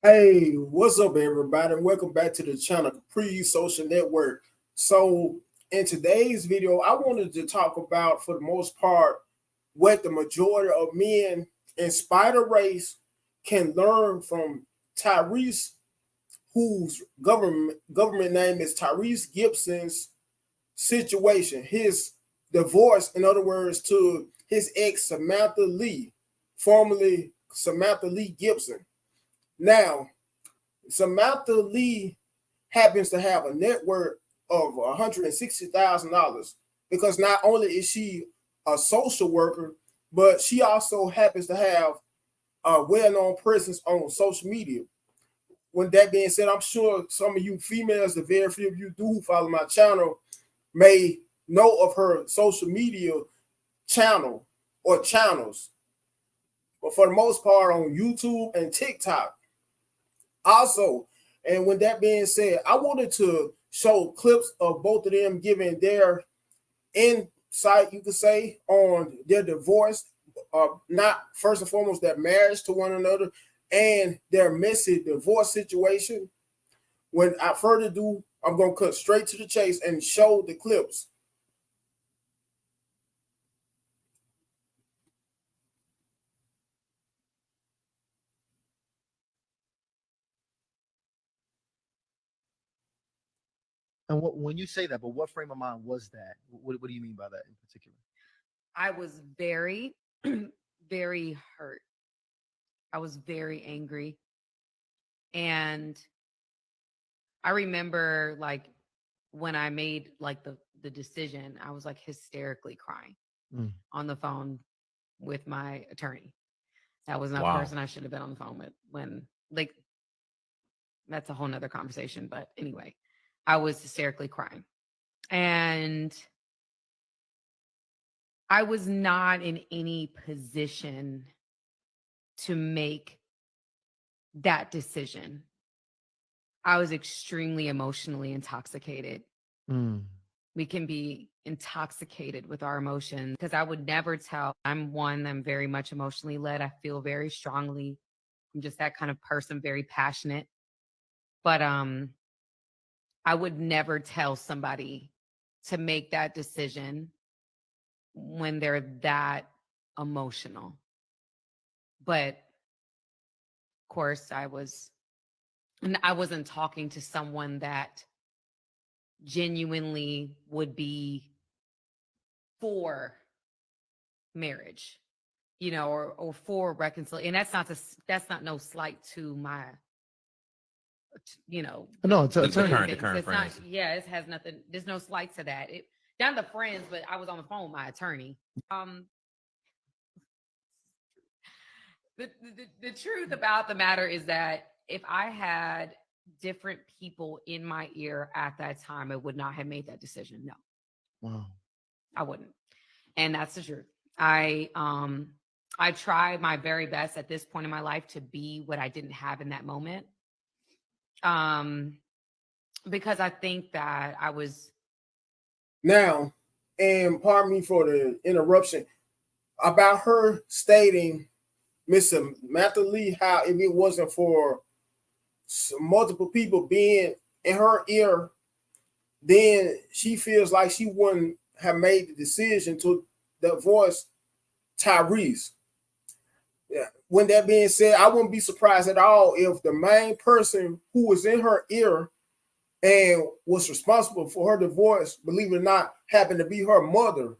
Hey, what's up, everybody? Welcome back to the channel, Capri Social Network. So, in today's video, I wanted to talk about, for the most part, what the majority of men in spider race can learn from Tyrese, whose government name is Tyrese Gibson's situation, his divorce, in other words, to his ex Samantha Lee, formerly Samantha Lee Gibson. Now, Samantha Lee happens to have a net worth of $160,000 because not only is she a social worker, but she also happens to have a well-known presence on social media. When that being said, I'm sure some of you females, the very few of you do who follow my channel, may know of her social media channel or channels, but for the most part on YouTube and TikTok. Also, and with that being said, I wanted to show clips of both of them giving their insight, you could say, on their divorce, not first and foremost their marriage to one another and their messy divorce situation. Without further ado, I'm going to cut straight to the chase and show the clips. And when you say that, but what frame of mind was that? What do you mean by that in particular? I was very, very hurt. I was very angry. And I remember like when I made like the decision, I was like hysterically crying on the phone with my attorney. That was not the person I should have been on the phone with when like that's a whole nother conversation. But anyway, I was hysterically crying. And I was not in any position to make that decision. I was extremely emotionally intoxicated. We can be intoxicated with our emotions because I would never tell. I'm very much emotionally led. I feel very strongly. I'm just that kind of person, very passionate. But I would never tell somebody to make that decision when they're that emotional. But of course, I wasn't talking to someone that genuinely would be for marriage, or for reconciliation. And that's not no slight to my, No, it's The attorney. current it's not. friends. Yeah, it has nothing. There's no slight to that. Down to friends, but I was on the phone with my attorney. The truth about the matter is that if I had different people in my ear at that time, I would not have made that decision. No. Wow. I wouldn't. And that's the truth. I tried my very best at this point in my life to be what I didn't have in that moment. Because I think that I was. Now, and pardon me for the interruption, about her stating, Miss Samantha Lee, how if it wasn't for multiple people being in her ear, then she feels like she wouldn't have made the decision to divorce Tyrese. Yeah. When that being said, I wouldn't be surprised at all if the main person who was in her ear and was responsible for her divorce, believe it or not, happened to be her mother,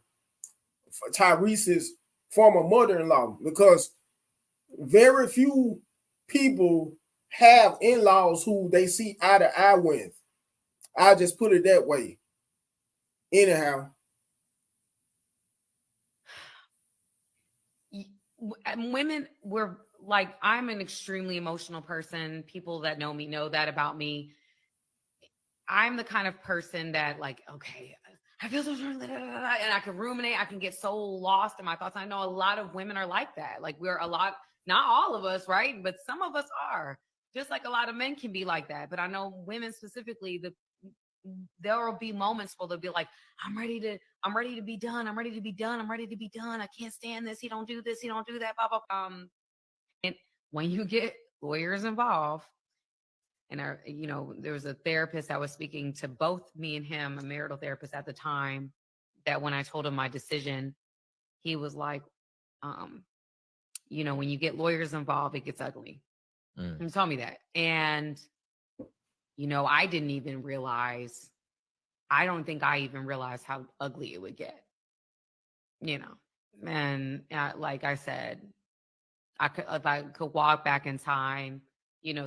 Tyrese's former mother-in-law, because very few people have in-laws who they see eye to eye with. I'll just put it that way. Anyhow. Women were like, I'm an extremely emotional person. People that know me know that about me. I'm the kind of person that like, okay, I feel so strong, and I can ruminate. I can get so lost in my thoughts. I know a lot of women are like that. Like not all of us, right? But some of us are. Just like a lot of men can be like that. But I know women specifically, there will be moments where they'll be like, I'm ready to be done. I'm ready to be done. I'm ready to be done. I can't stand this. He don't do this. He don't do that. Blah, blah, blah. And when you get lawyers involved. And there was a therapist that was speaking to both me and him, a marital therapist at the time, that when I told him my decision, he was like, when you get lawyers involved, it gets ugly. He told me that. And, I didn't even realize, I don't think I even realized how ugly it would get, and like I said, if I could walk back in time,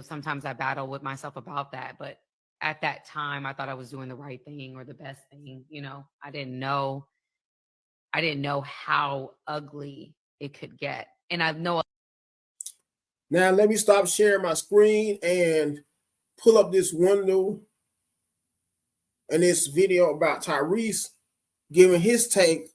sometimes I battle with myself about that. But at that time, I thought I was doing the right thing or the best thing. I didn't know how ugly it could get. And I know. Now, let me stop sharing my screen and pull up this window and this video about Tyrese giving his take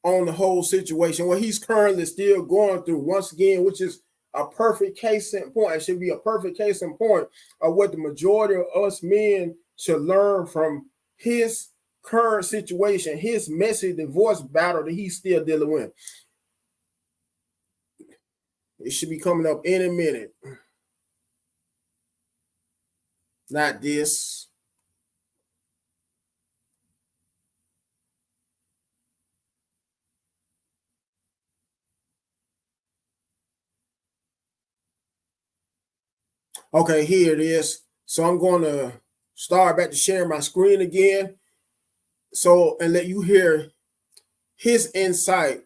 on the whole situation, what he's currently still going through, once again, which is a perfect case in point. It should be a perfect case in point of what the majority of us men should learn from his current situation, his messy divorce battle that he's still dealing with. It should be coming up any minute. Not this. Okay, here it is. So I'm going to start back to share my screen again. So, and let you hear his insight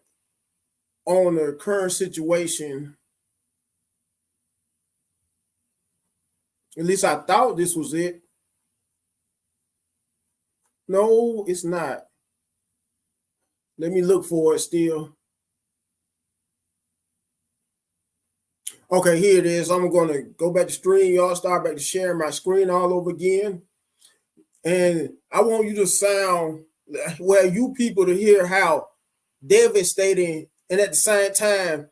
on the current situation. At least I thought this was it. No, it's not. Let me look for it still. Okay, here it is. I'm going to go back to stream. Y'all start back to sharing my screen all over again. And I want you to sound, well, you people to hear how devastating and at the same time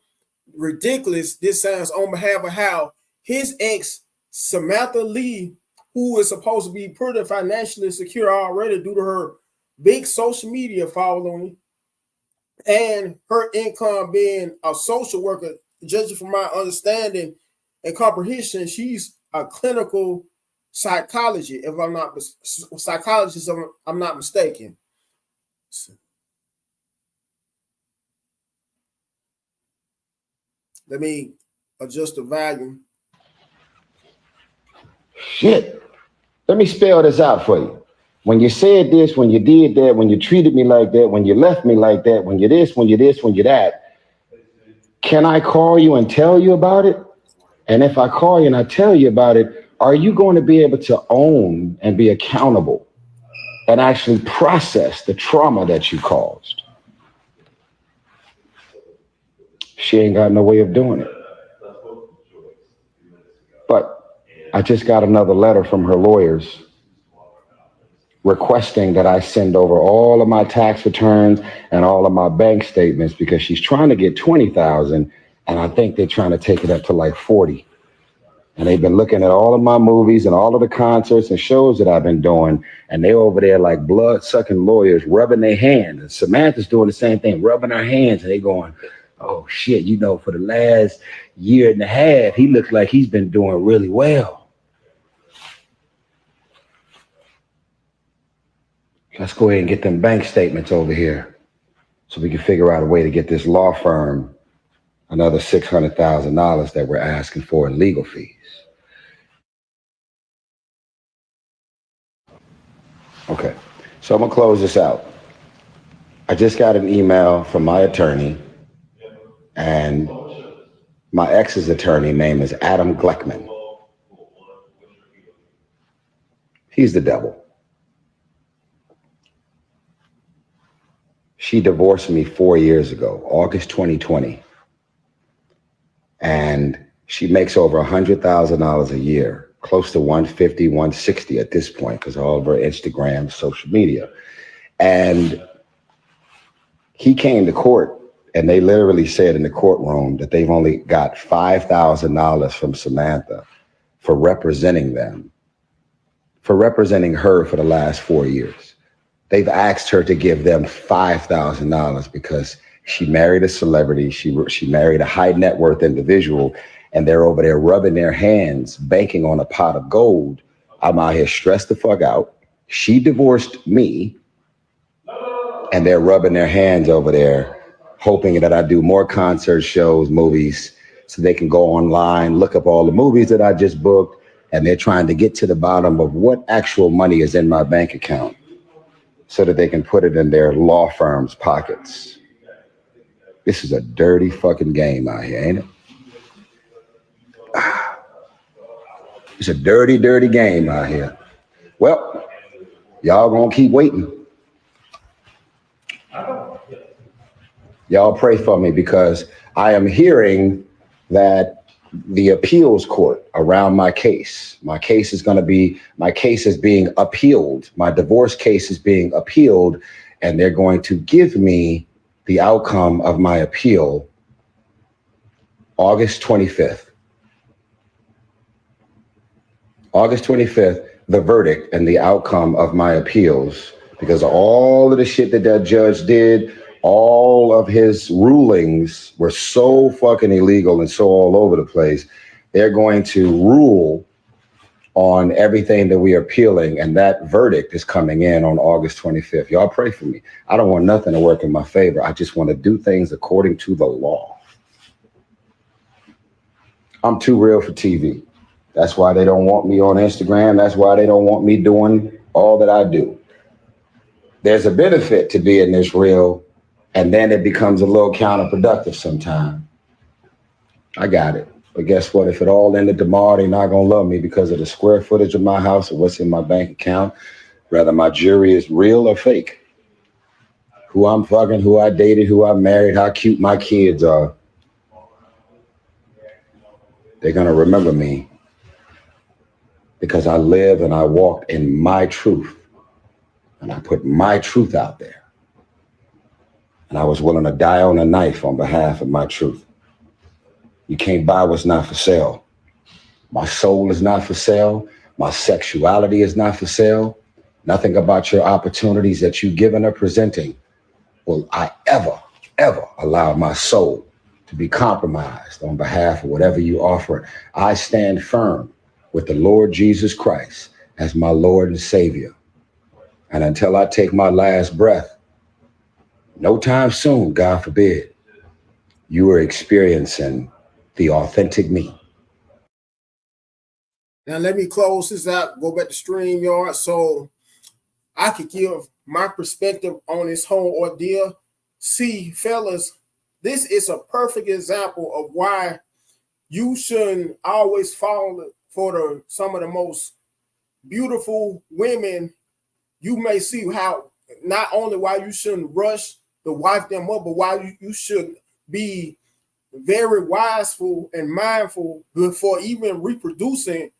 ridiculous this sounds on behalf of how his ex, Samantha Lee, who is supposed to be pretty financially secure already due to her big social media following and her income being a social worker, judging from my understanding and comprehension, she's a clinical psychologist, if I'm not mistaken. Let me adjust the volume. Shit. Let me spell this out for you. When you said this, when you did that, when you treated me like that, when you left me like that, when you this, when you this, when you that, can I call you and tell you about it? And if I call you and I tell you about it, are you going to be able to own and be accountable and actually process the trauma that you caused? She ain't got no way of doing it. But I just got another letter from her lawyers requesting that I send over all of my tax returns and all of my bank statements because she's trying to get 20,000 and I think they're trying to take it up to like 40. And they've been looking at all of my movies and all of the concerts and shows that I've been doing, and they're over there like blood-sucking lawyers rubbing their hands. And Samantha's doing the same thing, rubbing her hands, and they going, oh shit, for the last year and a half, he looks like he's been doing really well. Let's go ahead and get them bank statements over here so we can figure out a way to get this law firm another $600,000 that we're asking for in legal fees. Okay, so I'm gonna close this out. I just got an email from my attorney, and my ex's attorney name is Adam Gleckman. He's the devil. She divorced me 4 years ago, August 2020. And she makes over $100,000 a year, close to 150, 160 at this point, because of all of her Instagram, social media. And he came to court, and they literally said in the courtroom that they've only got $5,000 from Samantha for representing them, for representing her for the last 4 years. They've asked her to give them $5,000 because she married a celebrity. She married a high net worth individual, and they're over there rubbing their hands, banking on a pot of gold. I'm out here stressed the fuck out. She divorced me, and they're rubbing their hands over there, hoping that I do more concert shows, movies, so they can go online, look up all the movies that I just booked, and they're trying to get to the bottom of what actual money is in my bank account so that they can put it in their law firm's pockets. This is a dirty fucking game out here, ain't it? It's a dirty, dirty game out here. Well, y'all gonna keep waiting. Y'all pray for me because I am hearing that the appeals court around my case is being appealed. My divorce case is being appealed, and they're going to give me the outcome of my appeal August 25th. August 25th, the verdict and the outcome of my appeals, because of all of the shit that that judge did, all of his rulings were so fucking illegal and so all over the place. They're going to rule on everything that we are appealing, and that verdict is coming in on August 25th. Y'all pray for me. I don't want nothing to work in my favor. I just want to do things according to the law. I'm too real for TV. That's why they don't want me on Instagram. That's why they don't want me doing all that I do. There's a benefit to being this real, and then it becomes a little counterproductive sometimes. I got it. But guess what? If it all ended tomorrow, they're not going to love me because of the square footage of my house or what's in my bank account. Whether my jury is real or fake. Who I'm fucking, who I dated, who I married, how cute my kids are. They're going to remember me because I live and I walked in my truth. And I put my truth out there. And I was willing to die on a knife on behalf of my truth. You can't buy what's not for sale. My soul is not for sale. My sexuality is not for sale. Nothing about your opportunities that you've given or presenting will I ever allow my soul to be compromised on behalf of whatever you offer. I stand firm with the Lord Jesus Christ as my Lord and Savior. And until I take my last breath, no time soon, God forbid, you are experiencing the authentic me. Now let me close this out, go back to StreamYard so I could give my perspective on this whole ordeal. See, fellas, this is a perfect example of why you shouldn't always fall for some of the most beautiful women you may see. How not only why you shouldn't rush to wife them up, but why you should be very wiseful and mindful before even reproducing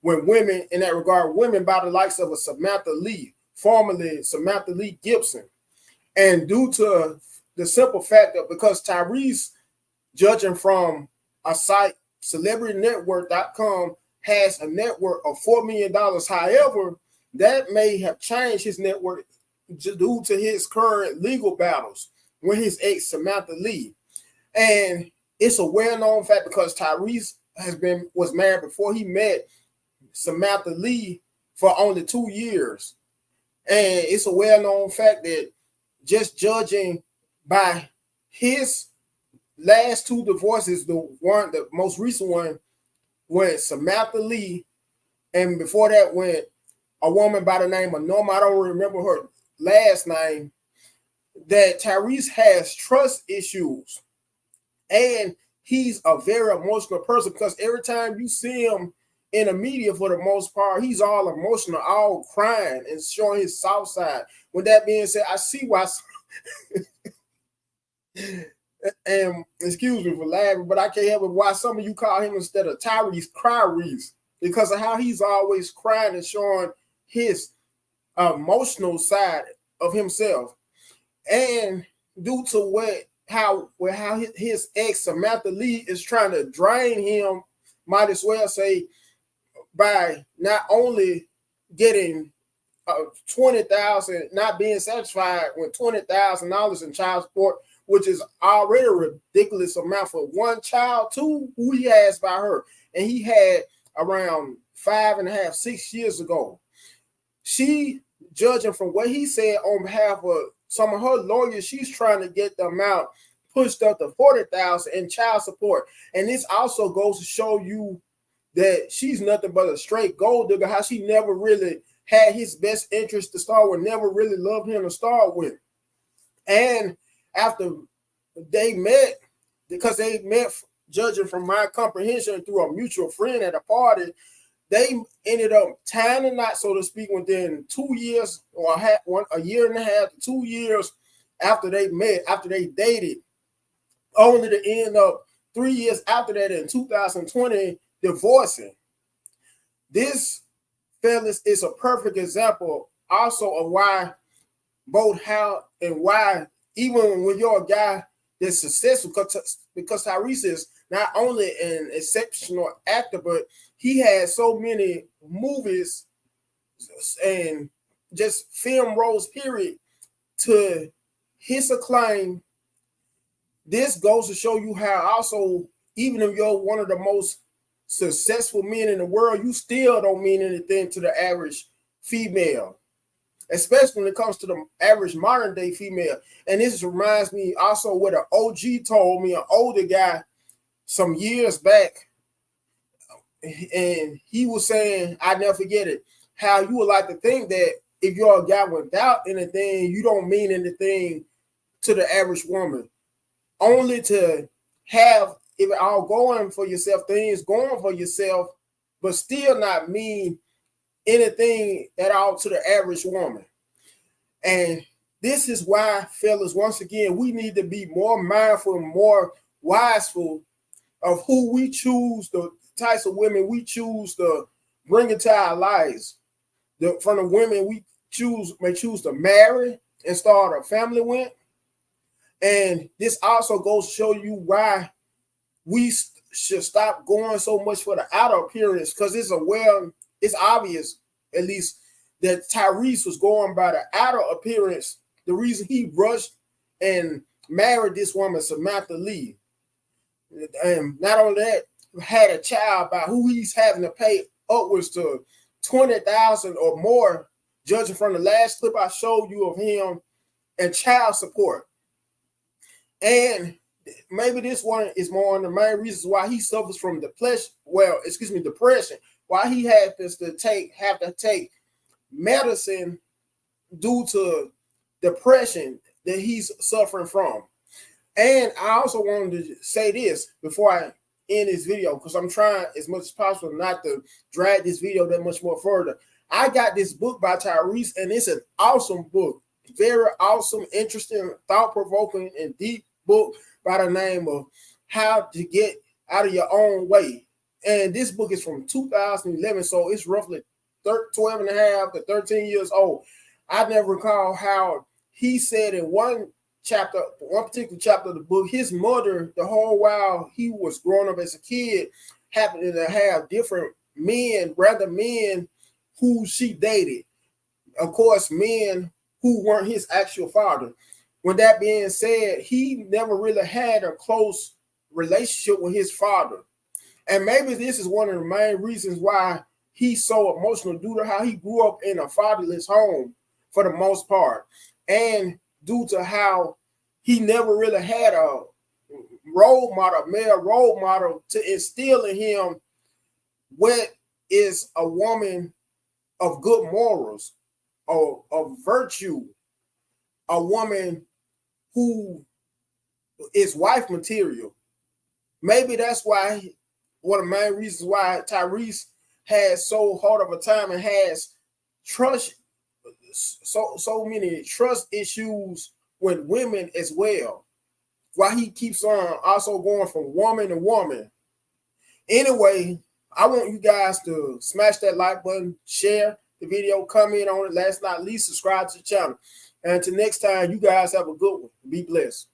when women in that regard, women by the likes of a Samantha Lee, formerly Samantha Lee Gibson. And due to the simple fact that because Tyrese, judging from a site, celebritynetwork.com, has a net worth of $4 million. However, that may have changed his net worth due to his current legal battles with his ex, Samantha Lee. And it's a well-known fact because Tyrese was married before he met Samantha Lee for only 2 years. And it's a well-known fact that just judging by his last two divorces, the most recent one went Samantha Lee, and before that went a woman by the name of Norma. I don't remember her last name. That Tyrese has trust issues, and he's a very emotional person because every time you see him in the media, for the most part, he's all emotional, all crying and showing his soft side. With that being said, I see why. And excuse me for laughing, but I can't help it why some of you call him instead of Tyrese, Cryreese, because of how he's always crying and showing his emotional side of himself. And due to how his ex Samantha Lee is trying to drain him, might as well say, by not only getting $20,000, not being satisfied with $20,000 in child support, which is already a ridiculous amount for one child, too, who he has by her. And he had around 5.5, 6 years ago. She, judging from what he said on behalf of some of her lawyers, she's trying to get the amount pushed up to $40,000 in child support. And this also goes to show you that she's nothing but a straight gold digger, how she never really had his best interest to start with, never really loved him to start with. And after they met, because they met, judging from my comprehension, through a mutual friend at a party, they ended up tying a knot, so to speak, within 2 years or a year and a half to 2 years after they met, after they dated, only to end up 3 years after that in 2020 divorcing. This, fellas, is a perfect example also of why, both how and why, even when you're a guy that's successful, because Tyrese is not only an exceptional actor, but he has so many movies and just film roles, period, to his acclaim. This goes to show you how also, even if you're one of the most successful men in the world, you still don't mean anything to the average female, especially when it comes to the average modern day female. And this reminds me also what an OG told me, an older guy, some years back. And he was saying, I never forget it, how you would like to think that if you're a guy without anything, you don't mean anything to the average woman. Only to have it all going for yourself, things going for yourself, but still not mean anything at all to the average woman. And this is why, fellas, once again, we need to be more mindful and more wiseful of who we choose, the types of women we choose to bring into our lives. From the women we may choose to marry and start a family with. And this also goes to show you why we should stop going so much for the outer appearance, because it's obvious, at least, that Tyrese was going by the outer appearance. The reason he rushed and married this woman, Samantha Lee, and not only that, had a child by who he's having to pay upwards to $20,000 or more, judging from the last clip I showed you of him, and child support. And maybe this one is more on the main reasons why he suffers from depression. Why he have to take medicine due to depression that he's suffering from. And I also wanted to say this before I end this video, because I'm trying as much as possible not to drag this video that much more further. I got this book by Tyrese, and it's an awesome book. Very awesome, interesting, thought-provoking, and deep book by the name of How to Get Out of Your Own Way. And this book is from 2011, so it's roughly 12 and a half to 13 years old. I never recall how he said in one particular chapter of the book, his mother, the whole while he was growing up as a kid, happened to have different men, random men who she dated. Of course, men who weren't his actual father. With that being said, he never really had a close relationship with his father. And maybe this is one of the main reasons why he's so emotional, due to how he grew up in a fatherless home for the most part. And due to how he never really had a male role model to instill in him what is a woman of good morals, of virtue, a woman who is wife material. Maybe that's why, one of the main reasons why Tyrese has so hard of a time and has so many trust issues with women as well. Why he keeps on also going from woman to woman. Anyway, I want you guys to smash that like button, share the video, comment on it. Last but not least, subscribe to the channel. And until next time, you guys have a good one. Be blessed.